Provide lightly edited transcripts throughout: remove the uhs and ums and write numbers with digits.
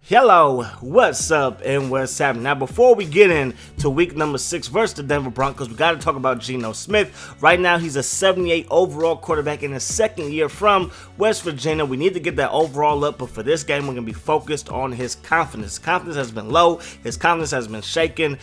Hello, what's up and what's happening? Now, before we get into week number 6 versus the Denver Broncos, we got to talk about Geno Smith. Right now, he's a 78 overall quarterback in his second year from West Virginia. We need to get that overall up, but for this game, we're going to be focused on his confidence. His confidence has been low. His confidence has been shaken,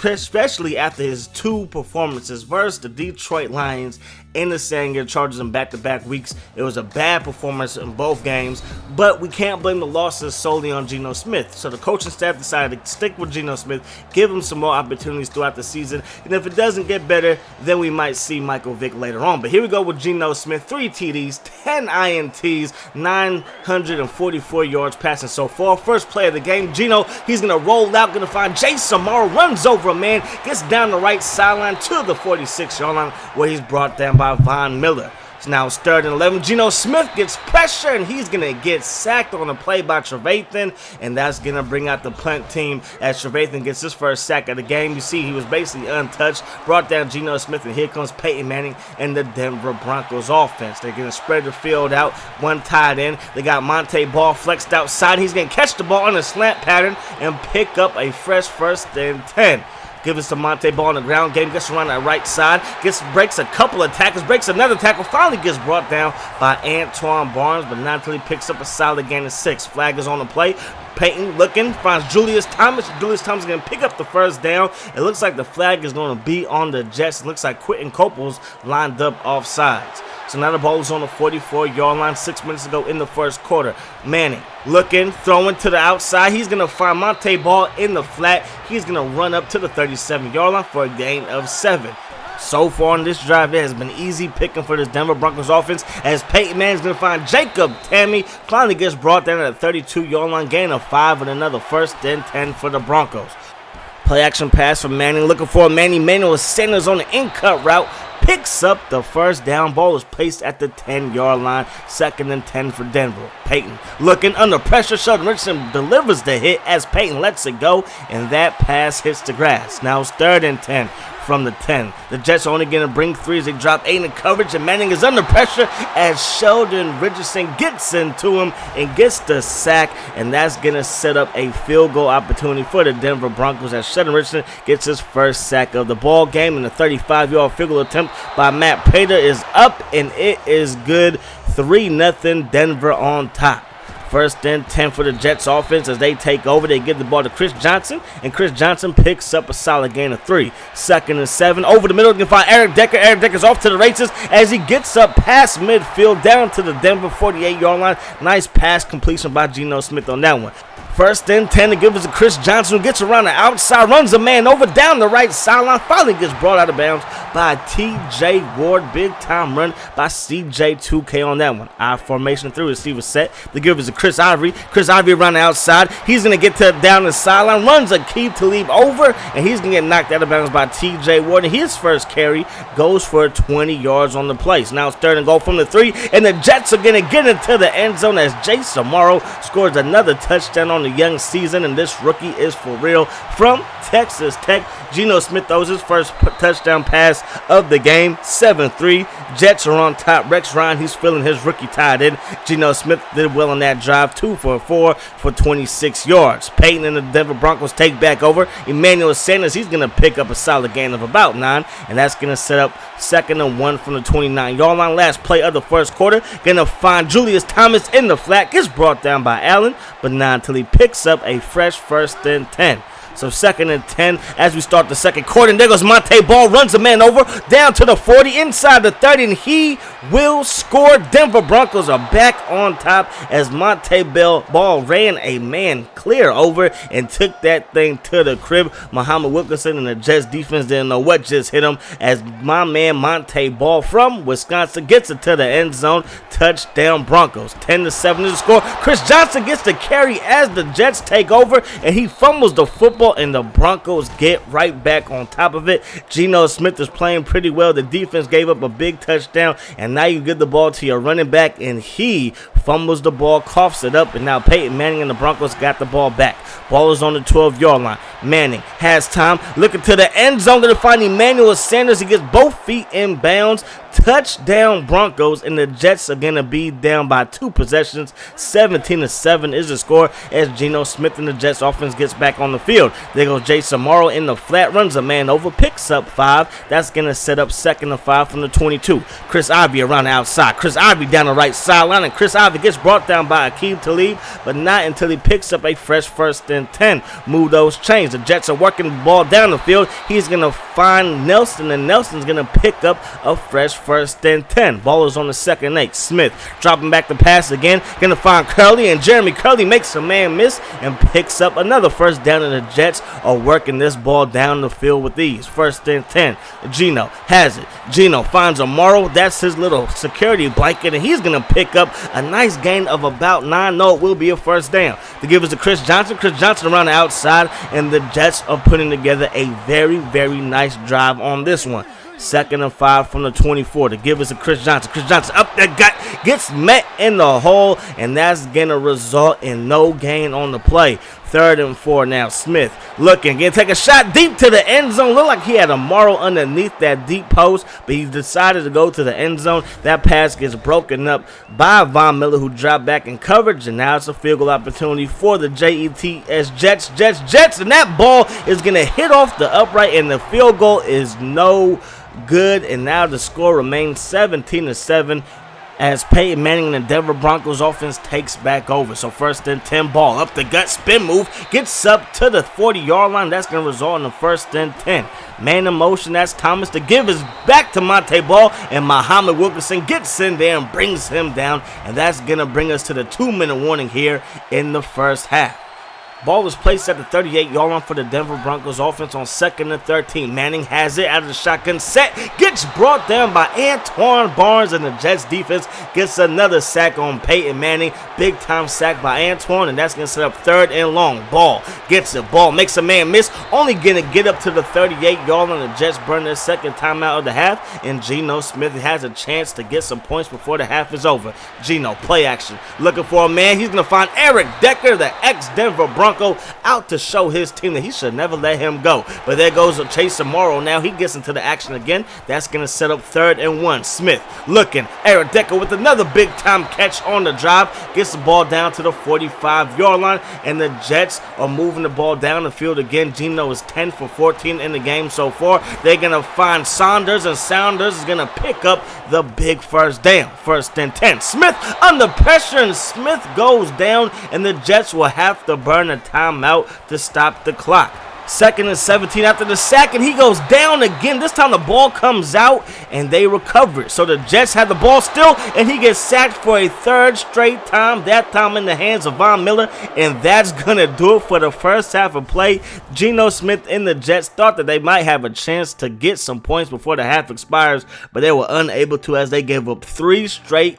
especially after his two performances versus the Detroit Lions and the San Diego Chargers in back-to-back weeks. It was a bad performance in both games, but we can't blame the losses solely on Geno Smith. So the coaching staff decided to stick with Geno Smith, give him some more opportunities throughout the season, and if it doesn't get better, then we might see Michael Vick later on. But here we go with Geno Smith, 3 TDs, 10 INTs, 944 yards passing so far. First play of the game, Geno, he's going to roll out, going to find Jason Morrow, runs over a man, gets down the right sideline to the 46-yard line where he's brought down by Von Miller. So now it's 3rd and 11. Geno Smith gets pressure, and he's going to get sacked on a play by Trevathan, and that's going to bring out the punt team as Trevathan gets his first sack of the game. You see, he was basically untouched, brought down Geno Smith, and here comes Peyton Manning and the Denver Broncos offense. They're going to spread the field out, one tight end. They got Montee Ball flexed outside. He's going to catch the ball on a slant pattern and pick up a fresh 1st and 10. Give us to Montee Ball on the ground game, gets around that right side, breaks a couple of tackles, breaks another tackle, finally gets brought down by Antoine Barnes, but not until he picks up a solid gain of 6. Flag is on the play. Peyton looking, finds Julius Thomas. Julius Thomas is going to pick up the first down. It looks like the flag is going to be on the Jets. It looks like Quentin Coples lined up offsides. So now the ball is on the 44-yard line, 6 minutes ago in the first quarter. Manning looking, throwing to the outside. He's going to find Montee Ball in the flat. He's going to run up to the 37-yard line for a gain of 7. So far on this drive, it has been easy picking for this Denver Broncos offense as Peyton Manning's going to find Jacob Tamme. Finally gets brought down at a 32-yard line, gain of 5 and another 1st and 10 for the Broncos. Play action pass from Manning, looking for Manning. Manuel Sanders on the in-cut route. Picks up the first down. Ball is placed at the 10-yard line. 2nd and 10 for Denver. Peyton looking under pressure. Sheldon Richardson delivers the hit as Peyton lets it go, and that pass hits the grass. Now it's 3rd and 10 from the 10. The Jets are only going to bring 3 as they drop 8 in coverage, and Manning is under pressure as Sheldon Richardson gets into him and gets the sack, and that's going to set up a field goal opportunity for the Denver Broncos as Sheldon Richardson gets his first sack of the ball game, and the 35-yard field goal attempt by Matt Prater is up, and it is good. 3-0 Denver on top. 1st and 10 for the Jets offense as they take over. They give the ball to Chris Johnson, and Chris Johnson picks up a solid gain of 3. 2nd and 7. Over the middle, you can find Eric Decker. Eric Decker's off to the races as he gets up past midfield down to the Denver 48-yard line. Nice pass completion by Geno Smith on that one. 1st and 10 to give us to Chris Johnson, who gets around the outside, runs a man over down the right sideline, finally gets brought out of bounds by T.J. Ward. Big time run by CJ2K on that one. I formation through receiver set. The give us to Chris Ivory. Chris Ivory around the outside. He's going to get to down the sideline, runs a keep to leave over, and he's going to get knocked out of bounds by T.J. Ward. And his first carry goes for 20 yards on the play. So now it's 3rd and goal from the 3, and the Jets are going to get into the end zone as Jason Morrow scores another touchdown on the young season, and this rookie is for real from Texas Tech. Geno Smith throws his first touchdown pass of the game. 7-3. Jets are on top. Rex Ryan, he's feeling his rookie tied in. Geno Smith did well on that drive. 2 for 4 for 26 yards. Peyton and the Denver Broncos take back over. Emmanuel Sanders, he's going to pick up a solid gain of about 9, and that's going to set up 2nd and 1 from the 29-yard line. Last play of the first quarter. Going to find Julius Thomas in the flat. Gets brought down by Allen, but not until he picks up a fresh 1st and 10. So 2nd and 10 as we start the second quarter. And there goes Montee Ball, runs a man over, down to the 40, inside the 30, and he will score. Denver Broncos are back on top as Montee Ball ran a man clear over and took that thing to the crib. Muhammad Wilkerson and the Jets defense didn't know what just hit him as my man Montee Ball from Wisconsin gets it to the end zone. Touchdown Broncos. 10-7 is the score. Chris Johnson gets the carry as the Jets take over, and he fumbles the football, and the Broncos get right back on top of it. Geno Smith is playing pretty well. The defense gave up a big touchdown, and now you give the ball to your running back, and he fumbles the ball, coughs it up, and now Peyton Manning and the Broncos got the ball back. Ball is on the 12-yard line. Manning has time, looking to the end zone, going to find Emmanuel Sanders. He gets both feet in bounds. Touchdown Broncos, and the Jets are going to be down by 2 possessions. 17-7 is the score as Geno Smith and the Jets offense gets back on the field. There goes Jason Morrow in the flat, runs a man over, picks up 5. That's going to set up 2nd and 5 from the 22. Chris Ivy around the outside. Chris Ivy down the right sideline, and Chris Ivy gets brought down by Aqib Talib, but not until he picks up a fresh 1st and 10. Move those chains. The Jets are working the ball down the field. He's going to find Nelson, and Nelson's going to pick up a fresh 1st and 10. Ball is on the 2nd and 8. Smith dropping back the pass again. Going to find Curley, and Jeremy Curley makes a man miss and picks up another 1st down, and the Jets are working this ball down the field with ease. 1st and 10. Geno has it. Geno finds a Morrow. That's his little security blanket, and he's going to pick up a nice gain of about 9. No, it will be a 1st down. To give us to Chris Johnson. Chris Johnson around the outside, and the Jets are putting together a very, very nice drive on this one. 2nd and 5 from the 24 to give us to Chris Johnson. Chris Johnson up there, gets met in the hole, and that's going to result in no gain on the play. 3rd and 4 now. Smith looking, going to take a shot deep to the end zone. Looked like he had a Morrow underneath that deep post, but he decided to go to the end zone. That pass gets broken up by Von Miller, who dropped back in coverage, and now it's a field goal opportunity for the Jets. Jets, and that ball is going to hit off the upright, and the field goal is no good, and now the score remains 17-7 as Peyton Manning and the Denver Broncos offense takes back over. So 1st and 10, ball up the gut, spin move, gets up to the 40-yard line. That's going to result in a 1st and 10. Man in motion, that's Thomas. The give is back to Monte Ball, and Muhammad Wilkerson gets in there and brings him down, and that's going to bring us to the 2-minute warning here in the 1st half. Ball is placed at the 38-yard line for the Denver Broncos offense on 2nd and 13. Manning has it out of the shotgun set. Gets brought down by Antoine Barnes, and the Jets defense gets another sack on Peyton Manning. Big time sack by Antoine, and that's going to set up 3rd and long. Ball gets it. Ball makes a man miss. Only going to get up to the 38-yard line. The Jets burn their 2nd timeout of the half, and Geno Smith has a chance to get some points before the half is over. Geno, play action. Looking for a man. He's going to find Eric Decker, the ex-Denver Broncos, out to show his team that he should never let him go. But there goes Chase Morrow. Now he gets into the action again. That's going to set up 3rd and 1. Smith looking. Eric Decker with another big time catch on the drive. Gets the ball down to the 45-yard line, and the Jets are moving the ball down the field again. Geno is 10 for 14 in the game so far. They're going to find Saunders, and Saunders is going to pick up the big 1st down. 1st and 10. Smith under pressure, and Smith goes down, and the Jets will have to burn a timeout to stop the clock. 2nd and 17 after the sack, and he goes down again. This time the ball comes out, and they recover it. So the Jets have the ball still, and he gets sacked for a 3rd straight time, that time in the hands of Von Miller, and that's going to do it for the 1st half of play. Geno Smith and the Jets thought that they might have a chance to get some points before the half expires, but they were unable to as they gave up 3 straight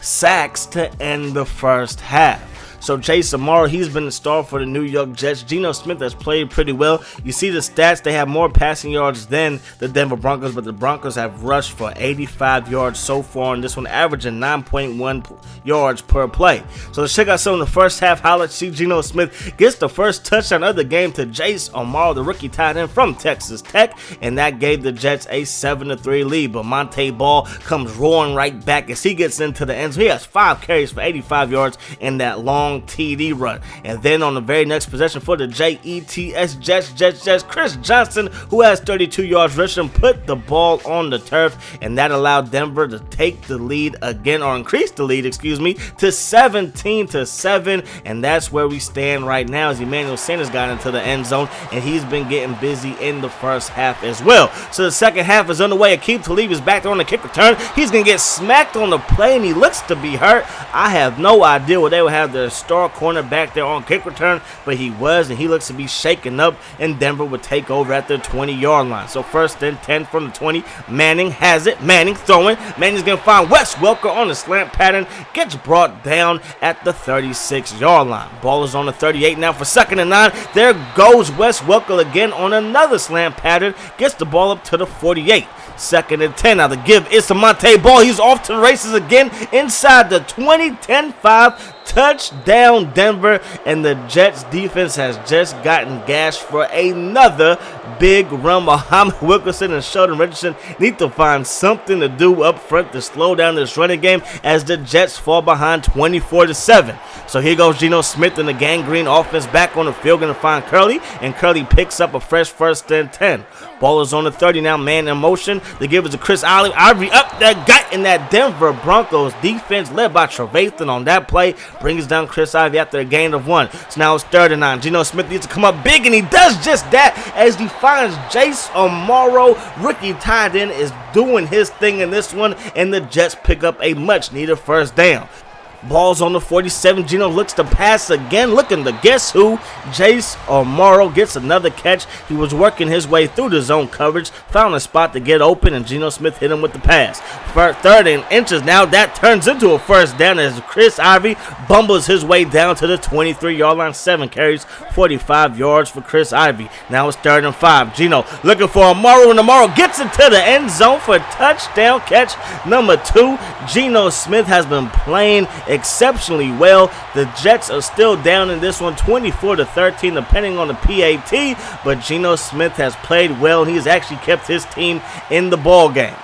sacks to end the 1st half. So Chase Morrow, he's been the star for the New York Jets. Geno Smith has played pretty well. You see the stats, they have more passing yards than the Denver Broncos, but the Broncos have rushed for 85 yards so far on this one, averaging 9.1 yards per play. So let's check out some of the 1st half highlights. See, Geno Smith gets the 1st touchdown of the game to Jace Amaro, the rookie tight end from Texas Tech, and that gave the Jets a 7-3 lead. But Monte Ball comes roaring right back as he gets into the end zone. He has 5 carries for 85 yards in that long TD run. And then on the very next possession for the Jets, Chris Johnson, who has 32 yards rushing, put the ball on the turf, and that allowed Denver to take the lead again, or increase the lead, to 17-7, and that's where we stand right now as Emmanuel Sanders got into the end zone, and he's been getting busy in the 1st half as well. So the 2nd half is underway. Aqib Talib is back there on the kick return. He's going to get smacked on the play, and he looks to be hurt. I have no idea what they would have their star corner back there on kick return, but he was, and he looks to be shaken up, and Denver would take over at the 20-yard line. So 1st and 10 from the 20. Manning has it. Manning throwing. Manning's going to find Wes Welker on the slant pattern. Gets brought down at the 36-yard line. Ball is on the 38 now for 2nd and 9. There goes Wes Welker again on another slant pattern. Gets the ball up to the 48. 2nd and 10. Now the give is to Monte Ball. He's off to the races again inside the 20, 10-5. Touchdown Denver, and the Jets defense has just gotten gashed for another big run. Muhammad Wilkerson and Sheldon Richardson need to find something to do up front to slow down this running game as the Jets fall behind 24-7. So here goes Geno Smith and the gangrene offense back on the field, going to find Curley, and Curley picks up a fresh 1st and 10. Ball is on the 30 now, man in motion. The give is to Chris Ivory up that gut, in that Denver Broncos defense led by Trevathan on that play brings down Chris Ivory after a gain of 1. So now it's 3rd and 9. Geno Smith needs to come up big, and he does just that as he finds Jace Amaro. Rookie tight end is doing his thing in this one, and the Jets pick up a much-needed 1st down. Ball's on the 47. Geno looks to pass again, looking to guess who. Jace Amaro gets another catch. He was working his way through the zone coverage, found a spot to get open, and Geno Smith hit him with the pass. 3rd and inches. Now that turns into a 1st down as Chris Ivory bumbles his way down to the 23-yard line. 7 carries, 45 yards for Chris Ivory. Now it's 3rd and 5. Geno looking for Amaro, and Amaro gets into the end zone for a touchdown catch number 2. Geno Smith has been playing exceptionally well. The Jets are still down in this one 24-13 depending on the PAT, but Geno Smith has played well, and he's actually kept his team in the ball game.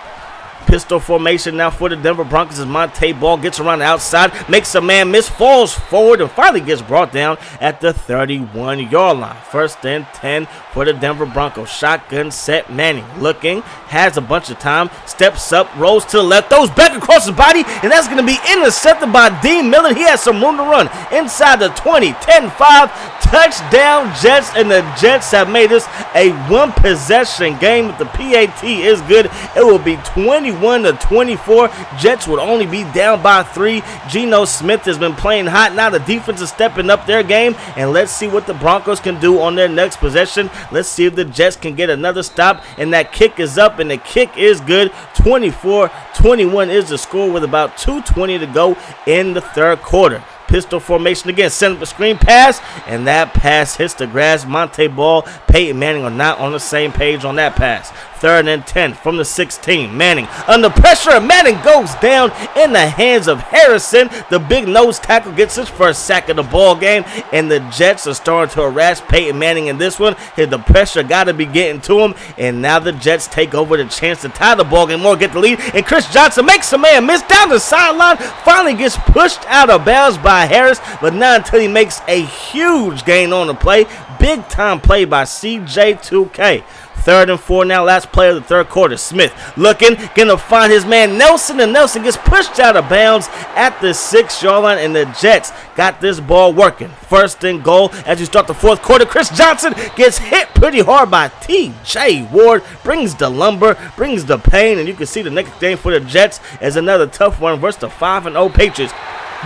Pistol formation now for the Denver Broncos as Monte Ball gets around the outside, makes a man miss, falls forward, and finally gets brought down at the 31-yard line. 1st and 10 for the Denver Broncos. Shotgun set. Manning looking, has a bunch of time, steps up, rolls to the left, throws back across his body, and that's going to be intercepted by Dean Miller. He has some room to run inside the 20, 10-5. Touchdown Jets, and the Jets have made this a one-possession game. If the PAT is good, it will be 21-24. Jets would only be down by 3. Geno Smith has been playing hot. Now the defense is stepping up their game, and let's see what the Broncos can do on their next possession. Let's see if the Jets can get another stop, and that kick is up, and the kick is good. 24-21 is the score with about 2:20 to go in the 3rd quarter. Pistol formation again, send up a screen pass, and that pass hits the grass. Monte Ball, Peyton Manning are not on the same page on that pass. 3rd and 10 from the 16. Manning under pressure, and Manning goes down in the hands of Harrison. The big nose tackle gets his 1st sack of the ball game, and the Jets are starting to harass Peyton Manning in this one. The pressure got to be getting to him, and now the Jets take over the chance to tie the ball game or get the lead, and Chris Johnson makes a man miss down the sideline, finally gets pushed out of bounds by Harris, but not until he makes a huge gain on the play. Big time play by CJ2K. 3rd and 4 now, last play of the 3rd quarter. Smith looking, gonna find his man Nelson, and Nelson gets pushed out of bounds at the 6-yard line, and the Jets got this ball working. 1st and goal as you start the 4th quarter. Chris Johnson gets hit pretty hard by TJ Ward, brings the lumber, brings the pain, and you can see the next game for the Jets is another tough one versus the 5-0 Patriots.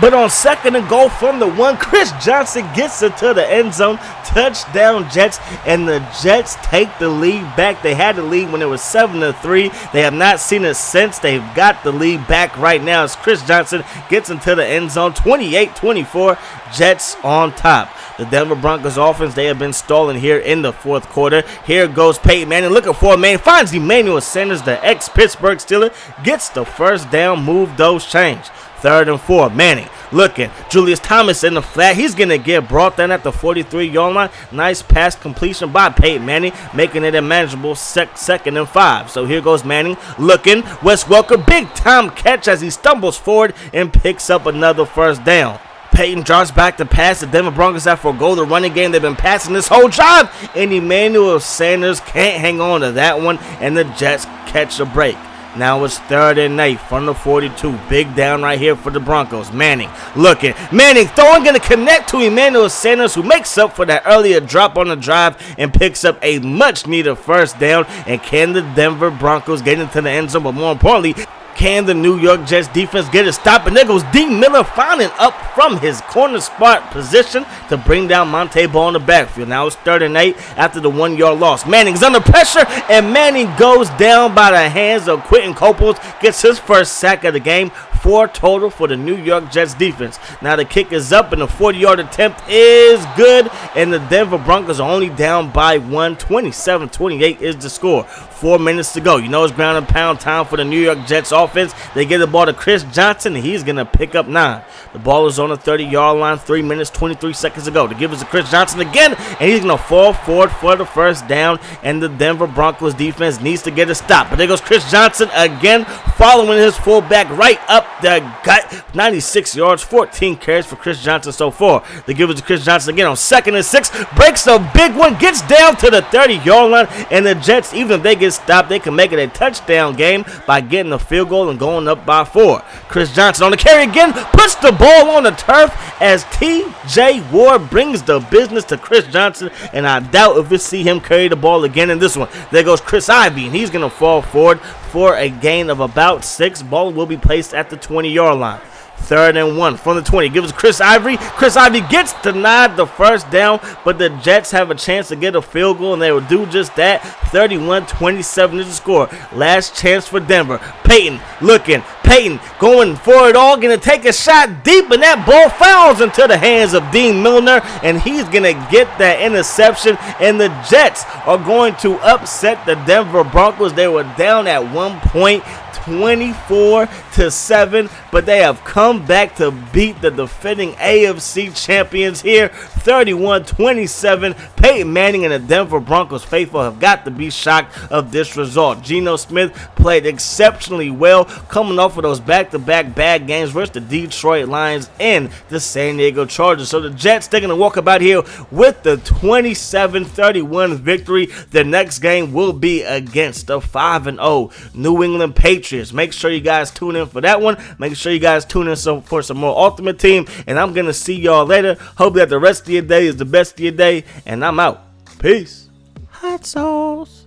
But on 2nd and goal from the 1, Chris Johnson gets it to the end zone. Touchdown Jets, and the Jets take the lead back. They had the lead when it was 7-3. They have not seen it since. They've got the lead back right now as Chris Johnson gets into the end zone. 28-24, Jets on top. The Denver Broncos offense, they have been stalling here in the 4th quarter. Here goes Peyton Manning looking for a man, finds Emmanuel Sanders, the ex-Pittsburgh Steeler, gets the 1st down, move those chains. 3rd and 4, Manning looking. Julius Thomas in the flat. He's going to get brought down at the 43-yard line. Nice pass completion by Peyton Manning, making it a manageable 2nd and 5. So here goes Manning looking. Wes Welker, big time catch as he stumbles forward and picks up another 1st down. Peyton drops back to pass. The Denver Broncos have forgo the running game. They've been passing this whole drive, and Emmanuel Sanders can't hang on to that one, and the Jets catch a break. Now it's 3rd and 8 from the 42. Big down right here for the Broncos. Manning looking. Manning throwing, going to connect to Emmanuel Sanders, who makes up for that earlier drop on the drive and picks up a much-needed 1st down. And can the Denver Broncos get into the end zone? But more importantly, Can the New York Jets defense get a stop? And there goes D. Miller finding up from his corner spot position to bring down Monte Ball in the backfield. Now it's 3rd and 8 after the 1-yard loss. Manning's under pressure, and Manning goes down by the hands of Quentin Coples, gets his first sack of the game. 4 total for the New York Jets defense. Now the kick is up, and the 40-yard attempt is good, and the Denver Broncos are only down by 1. 27-28 is the score. 4 minutes to go. You know it's ground and pound time for the New York Jets offense. They get the ball to Chris Johnson, and he's going to pick up 9. The ball is on the 30-yard line, 3 minutes, 23 seconds to go. The give is to Chris Johnson again, and he's going to fall forward for the first down, and the Denver Broncos defense needs to get a stop. But there goes Chris Johnson again, following his fullback right up the gut. 96 yards, 14 carries for Chris Johnson so far. The give is to Chris Johnson again on 2nd and 6, breaks a big one, gets down to the 30-yard line, and the Jets, even if they get stopped, they can make it a touchdown game by getting a field goal and going up by 4. Chris Johnson on the carry again, puts the ball on the turf as T.J. Ward brings the business to Chris Johnson, and I doubt if we see him carry the ball again in this one. There goes Chris Ivy, and he's going to fall forward for a gain of about 6. Ball will be placed at the 20-yard line. 3rd and 1 from the 20. Gives Chris Ivory. Chris Ivory gets denied the first down, but the Jets have a chance to get a field goal, and they will do just that. 31-27 is the score. Last chance for Denver. Peyton looking. Peyton going for it all. Going to take a shot deep, and that ball fouls into the hands of Dean Milner, and he's going to get that interception, and the Jets are going to upset the Denver Broncos. They were down at one point, 24-7, but they have come back to beat the defending AFC champions here, 31-27. Peyton Manning and the Denver Broncos faithful have got to be shocked of this result. Geno Smith played exceptionally well, coming off of those back-to-back bad games versus the Detroit Lions and the San Diego Chargers. So the Jets, they're going to walk about here with the 27-31 victory. The next game will be against the 5-0 New England Patriots. Make sure you guys tune in for that one. Make sure you guys tune in for some more Ultimate Team. And I'm going to see y'all later. Hope that the rest of your day is the best of your day. And I'm out. Peace. Hot sauce.